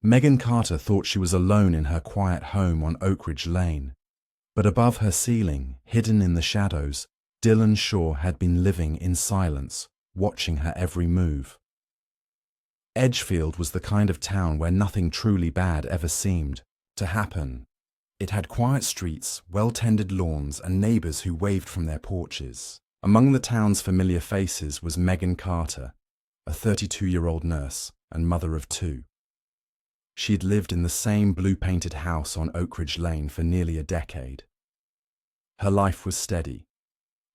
Megan Carter thought she was alone in her quiet home on Oak Ridge Lane. But above her ceiling, hidden in the shadows, Dylan Shaw had been living in silence, watching her every move. Edgefield was the kind of town where nothing truly bad ever seemed to happen. It had quiet streets, well-tended lawns, and neighbors who waved from their porches. Among the town's familiar faces was Megan Carter, a 32-year-old nurse and mother of two. She had lived in the same blue-painted house on Oak Ridge Lane for nearly a decade. Her life was steady,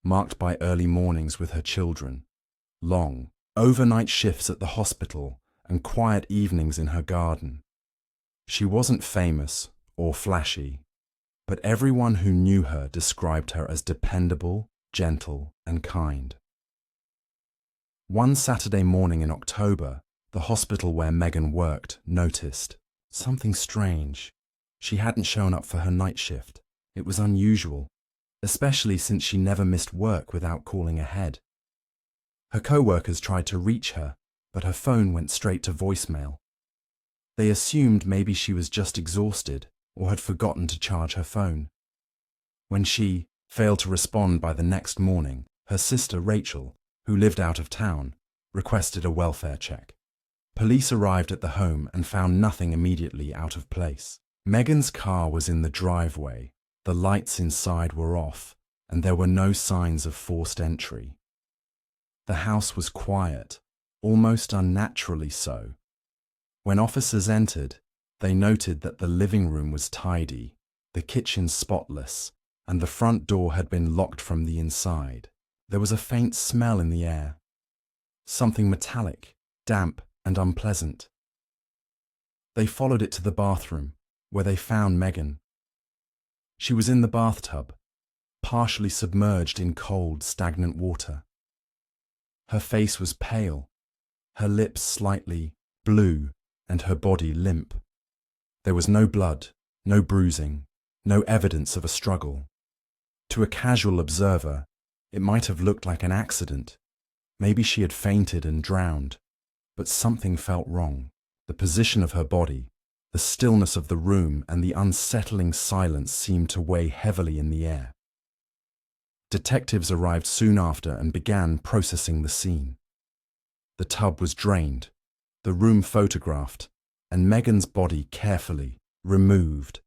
marked by early mornings with her children, long, overnight shifts at the hospital, and quiet evenings in her garden. She wasn't famous or flashy, but everyone who knew her described her as dependable, gentle, and kind. One Saturday morning in October, the hospital where Megan worked noticed something strange. She hadn't shown up for her night shift. It was unusual, especially since she never missed work without calling ahead. Her co-workers tried to reach her, but her phone went straight to voicemail. They assumed maybe she was just exhausted or had forgotten to charge her phone. When she failed to respond by the next morning, her sister Rachel, who lived out of town, requested a welfare check. Police arrived at the home and found nothing immediately out of place. Megan's car was in the driveway, the lights inside were off, and there were no signs of forced entry. The house was quiet, almost unnaturally so. When officers entered, they noted that the living room was tidy, the kitchen spotless, and the front door had been locked from the inside. There was a faint smell in the air, something metallic, damp, and unpleasant. They followed it to the bathroom, where they found Megan. She was in the bathtub, partially submerged in cold, stagnant water. Her face was pale, her lips slightly blue, and her body limp. There was no blood, no bruising, no evidence of a struggle. To a casual observer, it might have looked like an accident. Maybe she had fainted and drowned. But something felt wrong. The position of her body, the stillness of the room, and the unsettling silence seemed to weigh heavily in the air. Detectives arrived soon after and began processing the scene. The tub was drained, the room photographed, and Megan's body carefully removed.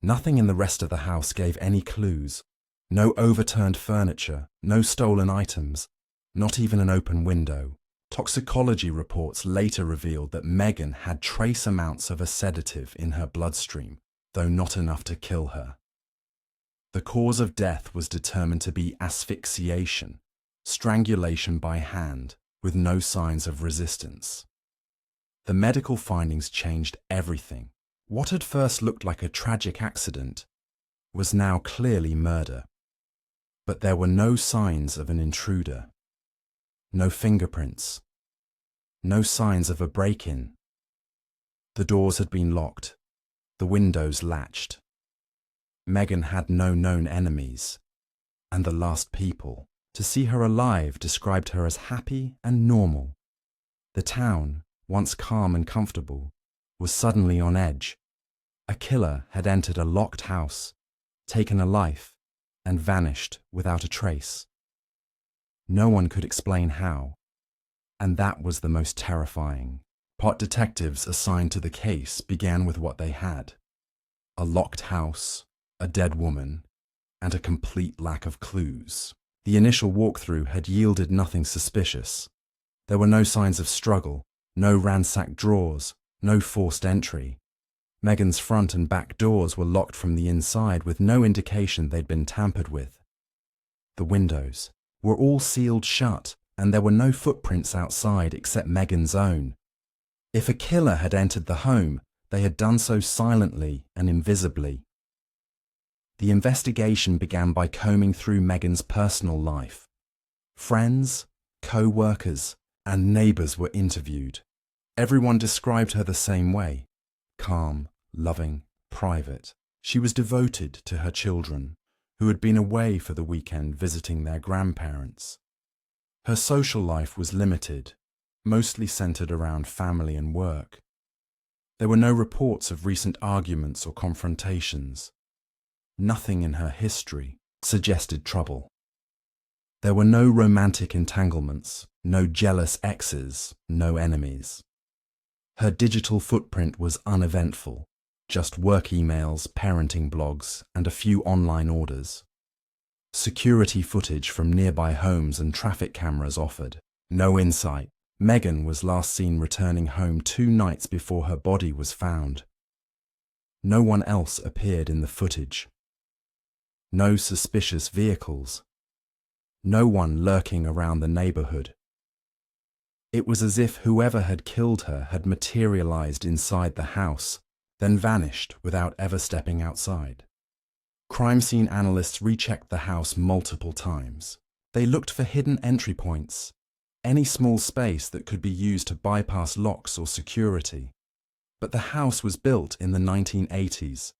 Nothing in the rest of the house gave any clues. No overturned furniture, no stolen items, not even an open window. Toxicology reports later revealed that Megan had trace amounts of a sedative in her bloodstream, though not enough to kill her. The cause of death was determined to be asphyxiation, strangulation by hand, with no signs of resistance. The medical findings changed everything. What had first looked like a tragic accident was now clearly murder. But there were no signs of an intruder. No fingerprints. No signs of a break-in. The doors had been locked, the windows latched. Megan had no known enemies, and the last people to see her alive described her as happy and normal. The town, once calm and comfortable, was suddenly on edge. A killer had entered a locked house, taken a life, and vanished without a trace. No one could explain how, and that was the most terrifying. Part detectives assigned to the case began with what they had: a locked house, a dead woman, and a complete lack of clues. The initial walkthrough had yielded nothing suspicious. There were no signs of struggle, no ransacked drawers, no forced entry. Megan's front and back doors were locked from the inside with no indication they'd been tampered with. The windows were all sealed shut, and there were no footprints outside except Megan's own. If a killer had entered the home, they had done so silently and invisibly. The investigation began by combing through Megan's personal life. Friends, co-workers, and neighbors were interviewed. Everyone described her the same way: calm, loving, private. She was devoted to her children, who had been away for the weekend visiting their grandparents. Her social life was limited, mostly centered around family and work. There were no reports of recent arguments or confrontations. Nothing in her history suggested trouble. There were no romantic entanglements, no jealous exes, no enemies. Her digital footprint was uneventful, just work emails, parenting blogs, and a few online orders. Security footage from nearby homes and traffic cameras offered no insight. Megan was last seen returning home 2 nights before her body was found. No one else appeared in the footage. No suspicious vehicles. No one lurking around the neighborhood. It was as if whoever had killed her had materialized inside the house, then vanished without ever stepping outside. Crime scene analysts rechecked the house multiple times. They looked for hidden entry points, any small space that could be used to bypass locks or security. But the house was built in the 1980s.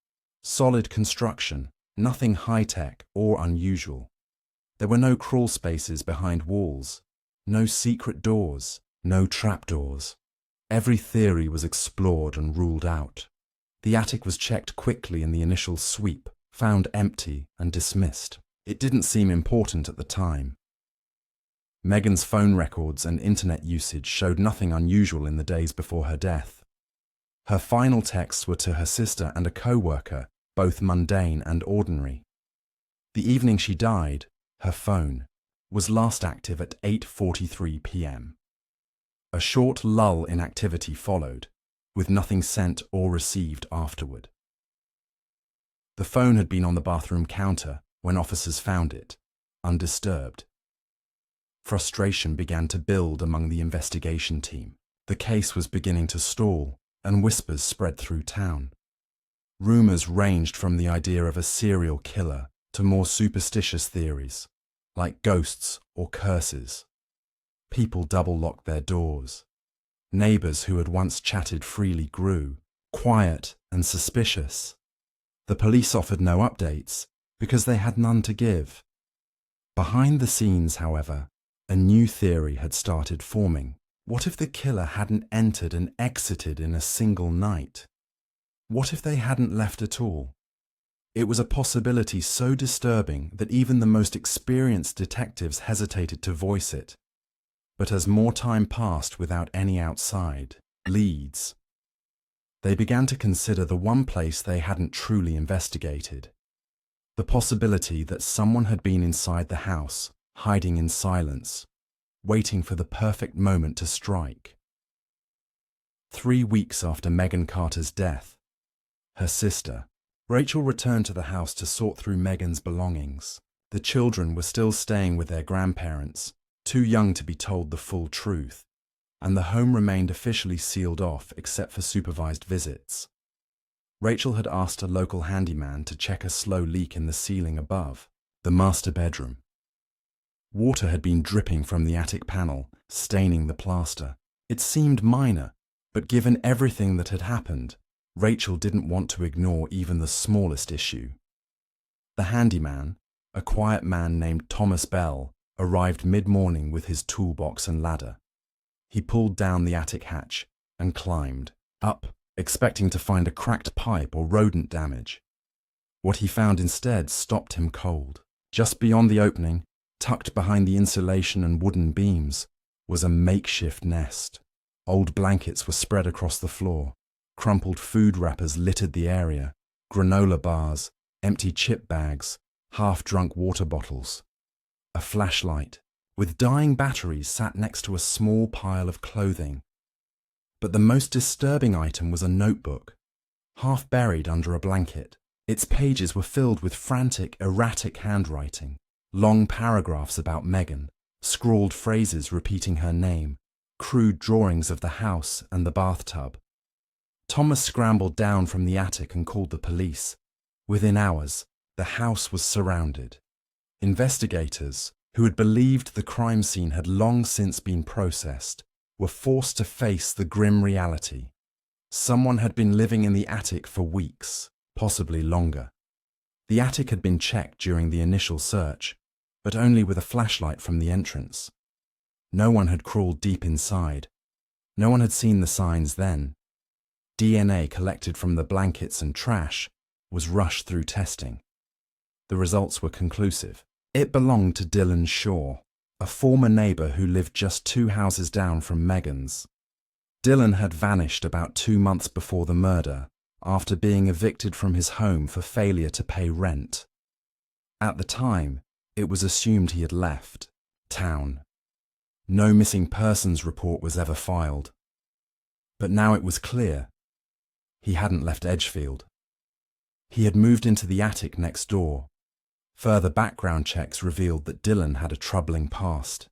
Solid construction, nothing high-tech or unusual. There were no crawl spaces behind walls, no secret doors, no trapdoors. Every theory was explored and ruled out. The attic was checked quickly in the initial sweep, found empty and dismissed. It didn't seem important at the time. Megan's phone records and internet usage showed nothing unusual in the days before her death. Her final texts were to her sister and a co-worker, both mundane and ordinary. The evening she died, her phone was last active at 8:43 p.m. A short lull in activity followed, with nothing sent or received afterward. The phone had been on the bathroom counter when officers found it, undisturbed. Frustration began to build among the investigation team. The case was beginning to stall, and whispers spread through town. Rumors ranged from the idea of a serial killer to more superstitious theories, like ghosts or curses. People double-locked their doors. Neighbors who had once chatted freely grew, quiet and suspicious. The police offered no updates because they had none to give. Behind the scenes, however, a new theory had started forming. What if the killer hadn't entered and exited in a single night? What if they hadn't left at all? It was a possibility so disturbing that even the most experienced detectives hesitated to voice it. But as more time passed without any outside leads, they began to consider the one place they hadn't truly investigated. The possibility that someone had been inside the house, hiding in silence, waiting for the perfect moment to strike. 3 weeks after Megan Carter's death, her sister, Rachel, returned to the house to sort through Megan's belongings. The children were still staying with their grandparents, too young to be told the full truth, and the home remained officially sealed off except for supervised visits. Rachel had asked a local handyman to check a slow leak in the ceiling above, the master bedroom. Water had been dripping from the attic panel, staining the plaster. It seemed minor, but given everything that had happened, Rachel didn't want to ignore even the smallest issue. The handyman, a quiet man named Thomas Bell, arrived mid-morning with his toolbox and ladder. He pulled down the attic hatch and climbed up, expecting to find a cracked pipe or rodent damage. What he found instead stopped him cold. Just beyond the opening, tucked behind the insulation and wooden beams, was a makeshift nest. Old blankets were spread across the floor. Crumpled food wrappers littered the area, granola bars, empty chip bags, half-drunk water bottles. A flashlight, with dying batteries, sat next to a small pile of clothing. But the most disturbing item was a notebook, half buried under a blanket. Its pages were filled with frantic, erratic handwriting, long paragraphs about Megan, scrawled phrases repeating her name, crude drawings of the house and the bathtub. Thomas scrambled down from the attic and called the police. Within hours, the house was surrounded. Investigators, who had believed the crime scene had long since been processed, were forced to face the grim reality. Someone had been living in the attic for weeks, possibly longer. The attic had been checked during the initial search, but only with a flashlight from the entrance. No one had crawled deep inside. No one had seen the signs then. DNA collected from the blankets and trash was rushed through testing. The results were conclusive. It belonged to Dylan Shaw, a former neighbor who lived just 2 houses down from Megan's. Dylan had vanished about 2 months before the murder, after being evicted from his home for failure to pay rent. At the time, it was assumed he had left town. No missing persons report was ever filed. But now it was clear he hadn't left Edgefield. He had moved into the attic next door. Further background checks revealed that Dylan had a troubling past.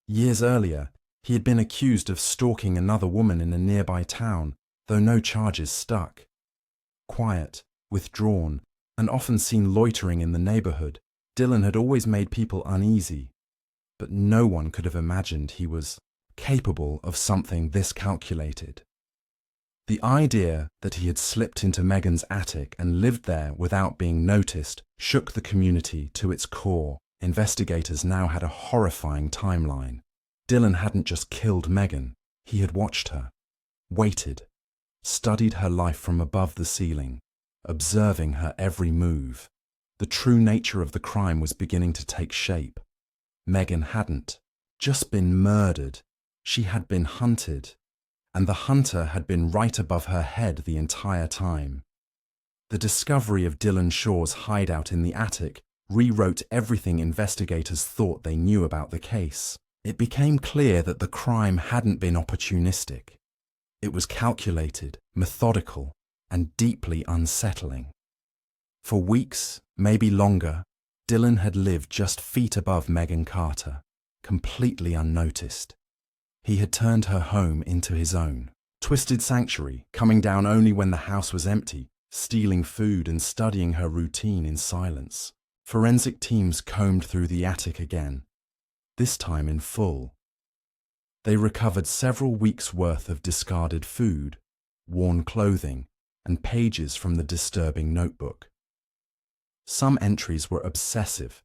Years earlier, he had been accused of stalking another woman in a nearby town, though no charges stuck. Quiet, withdrawn, and often seen loitering in the neighborhood, Dylan had always made people uneasy, but no one could have imagined he was capable of something this calculated. The idea that he had slipped into Megan's attic and lived there without being noticed shook the community to its core. Investigators now had a horrifying timeline. Dylan hadn't just killed Megan, he had watched her, waited, studied her life from above the ceiling, observing her every move. The true nature of the crime was beginning to take shape. Megan hadn't just been murdered, she had been hunted, and the hunter had been right above her head the entire time. The discovery of Dylan Shaw's hideout in the attic rewrote everything investigators thought they knew about the case. It became clear that the crime hadn't been opportunistic. It was calculated, methodical, and deeply unsettling. For weeks, maybe longer, Dylan had lived just feet above Megan Carter, completely unnoticed. He had turned her home into his own. Twisted sanctuary, coming down only when the house was empty, stealing food and studying her routine in silence. Forensic teams combed through the attic again, this time in full. They recovered several weeks' worth of discarded food, worn clothing, and pages from the disturbing notebook. Some entries were obsessive,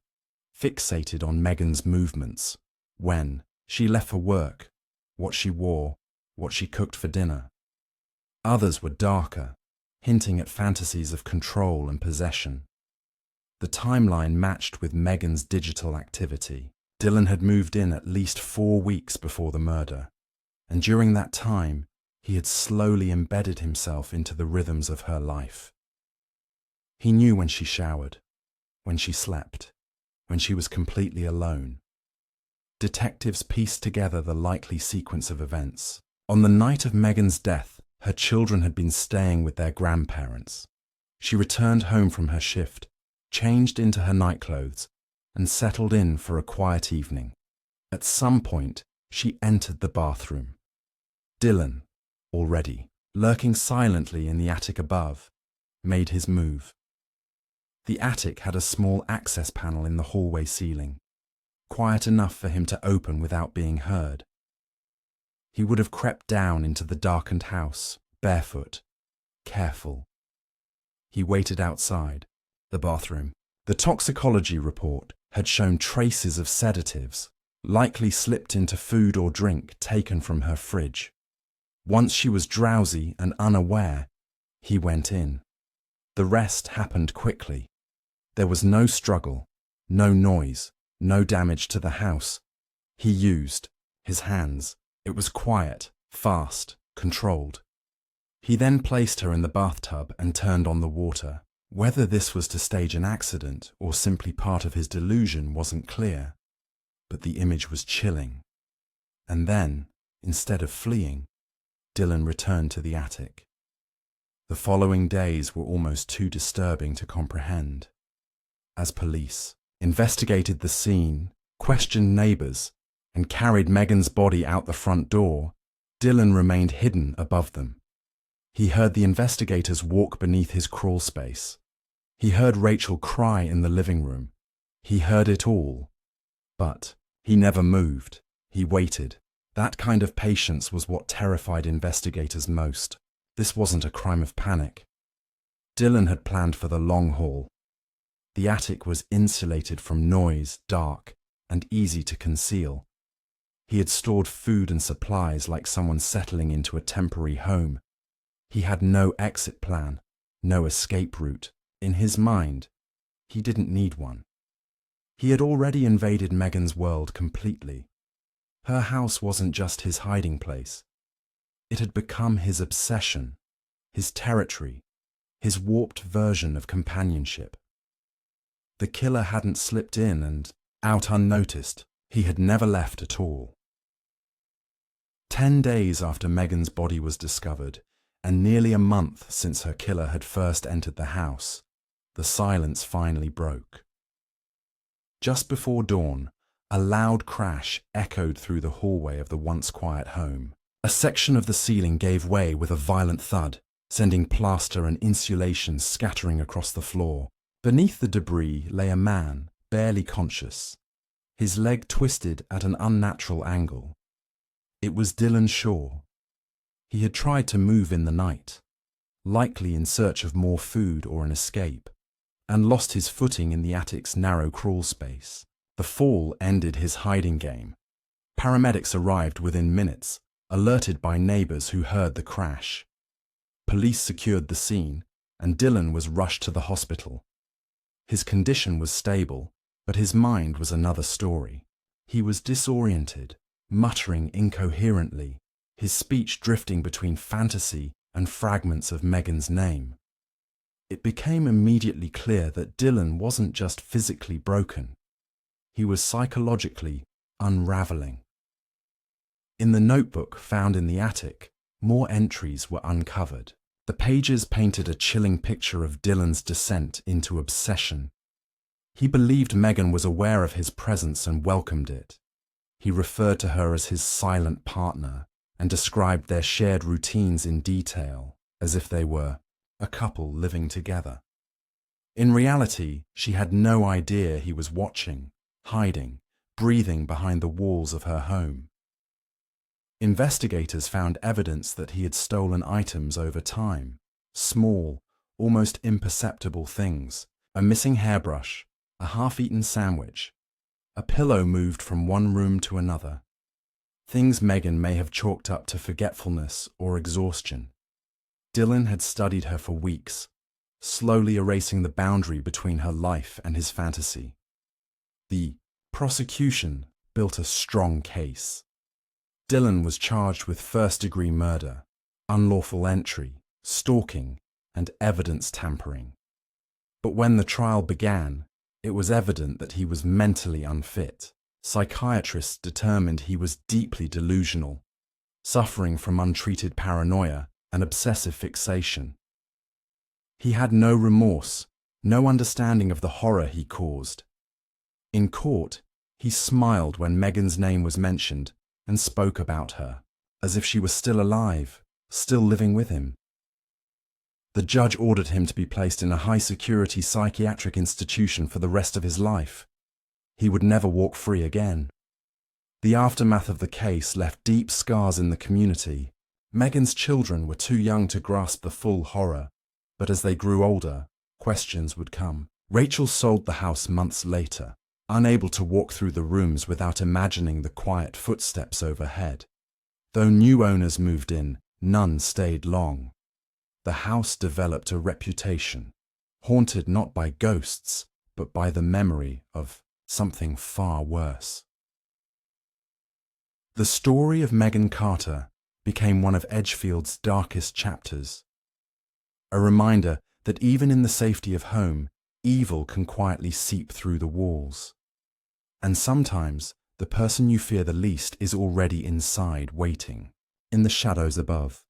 fixated on Megan's movements, when she left for work, what she wore, what she cooked for dinner. Others were darker, hinting at fantasies of control and possession. The timeline matched with Megan's digital activity. Dylan had moved in at least 4 weeks before the murder, and during that time, he had slowly embedded himself into the rhythms of her life. He knew when she showered, when she slept, when she was completely alone. Detectives pieced together the likely sequence of events. On the night of Megan's death, her children had been staying with their grandparents. She returned home from her shift, changed into her nightclothes, and settled in for a quiet evening. At some point, she entered the bathroom. Dylan, already lurking silently in the attic above, made his move. The attic had a small access panel in the hallway ceiling, quiet enough for him to open without being heard. He would have crept down into the darkened house, barefoot, careful. He waited outside the bathroom. The toxicology report had shown traces of sedatives, likely slipped into food or drink taken from her fridge. Once she was drowsy and unaware, he went in. The rest happened quickly. There was no struggle, no noise, no damage to the house. He used his hands. It was quiet, fast, controlled. He then placed her in the bathtub and turned on the water. Whether this was to stage an accident or simply part of his delusion wasn't clear, but the image was chilling. And then, instead of fleeing, Dylan returned to the attic. The following days were almost too disturbing to comprehend. As police investigated the scene, questioned neighbors, and carried Megan's body out the front door, Dylan remained hidden above them. He heard the investigators walk beneath his crawl space. He heard Rachel cry in the living room. He heard it all. But he never moved. He waited. That kind of patience was what terrified investigators most. This wasn't a crime of panic. Dylan had planned for the long haul. The attic was insulated from noise, dark, and easy to conceal. He had stored food and supplies like someone settling into a temporary home. He had no exit plan, no escape route. In his mind, he didn't need one. He had already invaded Megan's world completely. Her house wasn't just his hiding place. It had become his obsession, his territory, his warped version of companionship. The killer hadn't slipped in and out unnoticed. He had never left at all. 10 days after Megan's body was discovered, and nearly a month since her killer had first entered the house, the silence finally broke. Just before dawn, a loud crash echoed through the hallway of the once quiet home. A section of the ceiling gave way with a violent thud, sending plaster and insulation scattering across the floor. Beneath the debris lay a man, barely conscious, his leg twisted at an unnatural angle. It was Dylan Shaw. He had tried to move in the night, likely in search of more food or an escape, and lost his footing in the attic's narrow crawl space. The fall ended his hiding game. Paramedics arrived within minutes, alerted by neighbors who heard the crash. Police secured the scene, and Dylan was rushed to the hospital. His condition was stable, but his mind was another story. He was disoriented, muttering incoherently, his speech drifting between fantasy and fragments of Megan's name. It became immediately clear that Dylan wasn't just physically broken. He was psychologically unraveling. In the notebook found in the attic, more entries were uncovered. The pages painted a chilling picture of Dylan's descent into obsession. He believed Megan was aware of his presence and welcomed it. He referred to her as his silent partner and described their shared routines in detail, as if they were a couple living together. In reality, she had no idea he was watching, hiding, breathing behind the walls of her home. Investigators found evidence that he had stolen items over time, small, almost imperceptible things: a missing hairbrush, a half-eaten sandwich, a pillow moved from one room to another. Things Megan may have chalked up to forgetfulness or exhaustion. Dylan had studied her for weeks, slowly erasing the boundary between her life and his fantasy. The prosecution built a strong case. Dylan was charged with first-degree murder, unlawful entry, stalking, and evidence tampering. But when the trial began, it was evident that he was mentally unfit. Psychiatrists determined he was deeply delusional, suffering from untreated paranoia and obsessive fixation. He had no remorse, no understanding of the horror he caused. In court, he smiled when Megan's name was mentioned and spoke about her, as if she was still alive, still living with him. The judge ordered him to be placed in a high-security psychiatric institution for the rest of his life. He would never walk free again. The aftermath of the case left deep scars in the community. Megan's children were too young to grasp the full horror, but as they grew older, questions would come. Rachel sold the house months later, unable to walk through the rooms without imagining the quiet footsteps overhead. Though new owners moved in, none stayed long. The house developed a reputation, haunted not by ghosts, but by the memory of something far worse. The story of Megan Carter became one of Edgefield's darkest chapters, a reminder that even in the safety of home, evil can quietly seep through the walls. And sometimes, the person you fear the least is already inside, waiting, in the shadows above.